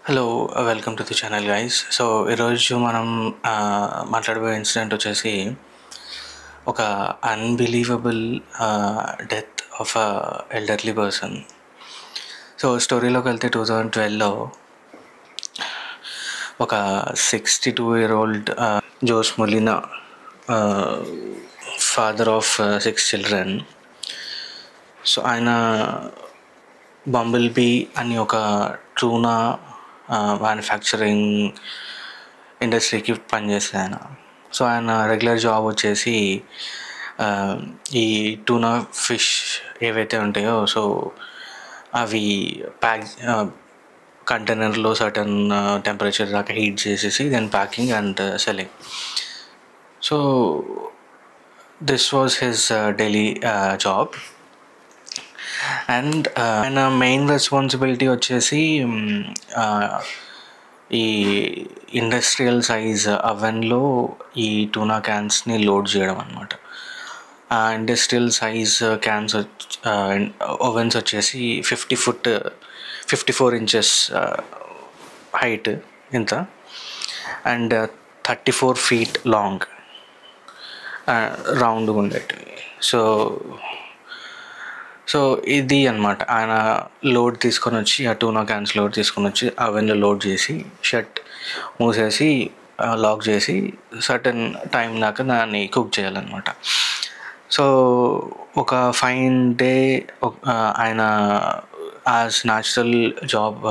Hello, welcome to the channel guys. So ఈరోజు మనం మాట్లాడబోయే ఇన్సిడెంట్ వచ్చేసి ఒక unbelievable death of a elderly person. So స్టోరీలోకి వెళ్తే 2012లో ఒక 62-year-old Jose Molina, father of 6 children. So ఆయన బంబుల్ బీ అని ఒక ట్రూనా మ్యానుఫ్యాక్చరింగ్ ఇండస్ట్రీకి పనిచేస్తాడు ఆయన. సో ఆయన రెగ్యులర్ జాబ్ వచ్చేసి ఈ టూనా ఫిష్ ఏవైతే ఉంటాయో సో అవి ప్యాక్ కంటైనర్లో సర్టన్ టెంపరేచర్ దాకా హీట్ చేసేసి then packing and selling. So this was his daily job. And ఆయన మెయిన్ రెస్పాన్సిబిలిటీ వచ్చేసి ఈ ఇండస్ట్రియల్ సైజ్ అవెన్లో ఈ టూనా క్యాన్స్ని లోడ్ చేయడం అనమాట. ఆ ఇండస్ట్రియల్ సైజ్ క్యాన్స్ ఓవెన్స్ వచ్చేసి 54 inches హైట్ ఇంత అండ్ 34 feet లాంగ్ రౌండ్గా ఉండేటివి. సో ఇది అనమాట ఆయన లోడ్ తీసుకొని వచ్చి, ఆ టూనా క్యాన్స్ లోడ్ తీసుకొని వచ్చి అవెన్లో లోడ్ చేసి షట్ మూసేసి లాక్ చేసి సర్టన్ టైం దాకా దాన్ని కుక్ చేయాలన్నమాట. సో ఒక ఫైన్ డే ఆయన as natural job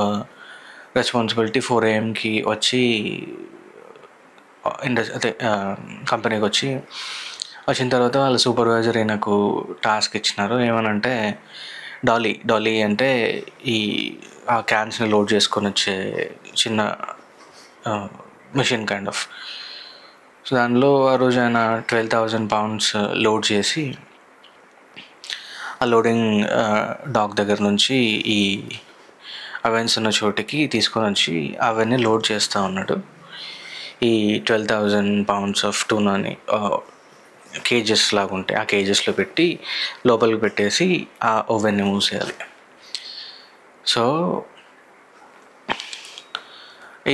responsibility 4 AM వచ్చి కంపెనీకి వచ్చిన తర్వాత వాళ్ళ సూపర్వైజర్ ఈయనకు టాస్క్ ఇచ్చినారు. ఏమనంటే డాలీ అంటే ఆ క్యాన్స్ని లోడ్ చేసుకొని వచ్చే చిన్న మిషన్ కైండ్ ఆఫ్. సో దానిలో ఆ రోజు ఆయన 12,000 pounds లోడ్ చేసి ఆ లోడింగ్ డాక్ దగ్గర నుంచి ఈ అవెన్స్ ఉన్న చోటికి తీసుకొని వచ్చి అవన్నీ లోడ్ చేస్తూ ఉన్నాడు. ఈ 12,000 pounds ఆఫ్ టూనాని కేజెస్ లాగా ఉంటాయి, ఆ కేజెస్లో పెట్టి లోపలికి పెట్టేసి ఆ ఓవెన్ని మూసేయాలి. సో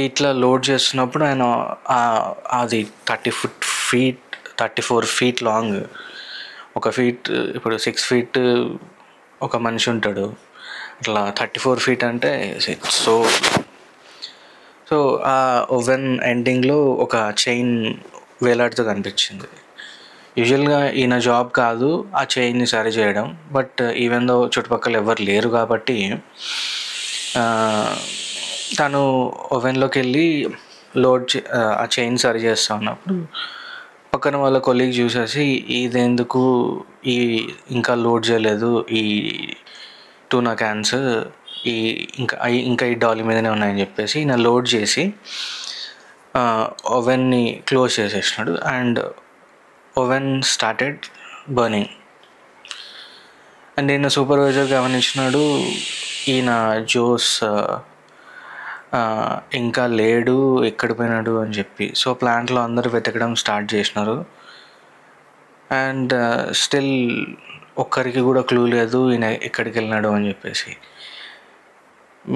ఇట్లా లోడ్ చేస్తున్నప్పుడు ఆయన అది 34 feet లాంగ్, ఒక ఫీట్ ఇప్పుడు 6 feet ఒక మనిషి ఉంటాడు, అట్లా 34 feet అంటే సో ఆ ఓవెన్ ఎండింగ్లో ఒక చైన్ వేలాడుతూ కనిపించింది. యూజువల్గా ఈయన జాబ్ కాదు ఆ చైన్ని సరి చేయడం, బట్ ఈవెన్ దో చుట్టుపక్కల ఎవరు లేరు కాబట్టి తను ఓవెన్లోకి వెళ్ళి ఆ చైన్ సరి చేస్తూ ఉన్నప్పుడు పక్కన వాళ్ళ కొలీగ్ చూసేసి ఇదెందుకు ఇంకా లోడ్ చేయలేదు ఈ టూనా క్యాన్స్, ఇంకా ఈ డాలీ మీదనే ఉన్నాయని చెప్పేసి ఈయన లోడ్ చేసి ఓవెన్ని క్లోజ్ చేసేసినాడు and oven started burning. And ఈయన సూపర్వైజర్ గమనించినాడు ఈయన జోస్ ఇంకా లేడు, ఎక్కడ పోయినాడు అని చెప్పి. సో ప్లాంట్లో అందరూ వెతకడం స్టార్ట్ చేసినారు అండ్ స్టిల్ ఒక్కరికి కూడా క్లూ లేదు ఈయన ఎక్కడికి వెళ్ళినాడు అని చెప్పేసి.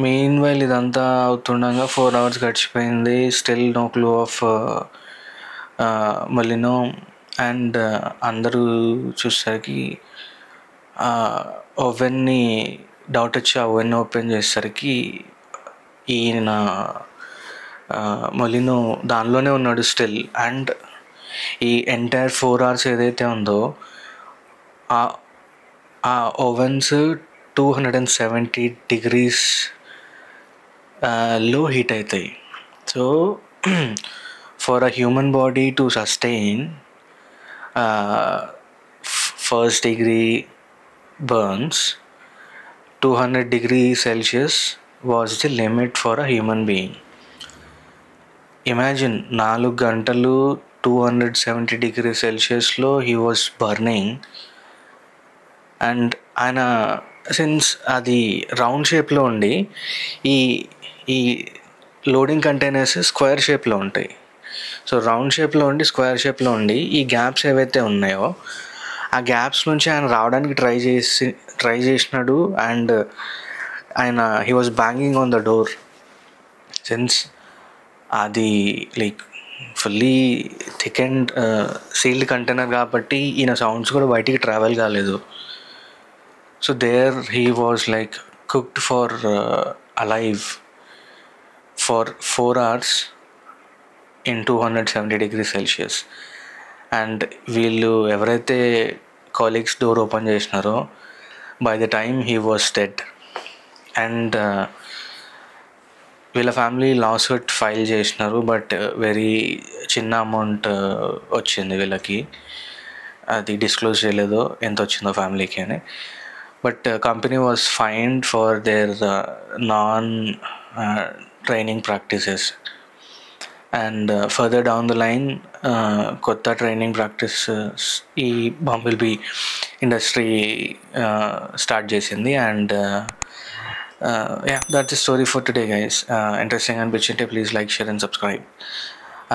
మెయిన్ వైల్ ఇదంతా అవుతుండగా 4 hours గడిచిపోయింది, still no clue of Molino. And అందరూ చూసేసరికి ఓవెన్ని డౌట్ వచ్చి ఆ ఓవెన్ ఓపెన్ చేసేసరికి ఈయన మొలినో దానిలోనే ఉన్నాడు స్టిల్. అండ్ ఈ ఎంటైర్ 4 hours ఏదైతే ఉందో ఆ ఓవెన్స్ 270 degrees లో హీట్ అవుతాయి. So for a human body to sustain first degree burns, 200 degrees Celsius was the limit for a human being. Imagine 4 గంటలు 270 degrees Celsiusలో he was burning. And ఆయన since అది round షేప్లో ఉండి ఈ లోడింగ్ కంటైనర్స్ స్క్వేర్ షేప్లో ఉంటాయి. So round షేప్లో ఉండి స్క్వేర్ షేప్లో ఉండి ఈ గ్యాప్స్ ఏవైతే ఉన్నాయో ఆ గ్యాప్స్ నుంచి ఆయన రావడానికి ట్రై చేసినాడు. అండ్ ఆయన he was banging on the door. Since అది like fully thick and sealed container కాబట్టి ఈయన సౌండ్స్ కూడా బయటికి ట్రావెల్ కాలేదు. So there he was like cooked for alive for 4 hours in 270 degrees Celsius. And వీళ్ళు ఎవరైతే కాలీగ్స్ డోర్ ఓపెన్ చేసినారో by the time he was dead. And వీళ్ళ family lawsuit file చేసినారు, బట్ వెరీ చిన్న amount వచ్చింది వీళ్ళకి. అది డిస్క్లోజ్ చేయలేదు ఎంత వచ్చిందో ఫ్యామిలీకి అని. But company was fined for their non training practices. And further down the line కొత్త ట్రైనింగ్ ప్రాక్టీసెస్ ఈ బంబుల్బీ ఇండస్ట్రీ స్టార్ట్ చేసింది. And yeah, that's the story for today, guys. Interesting and bitchy, please like, share and subscribe.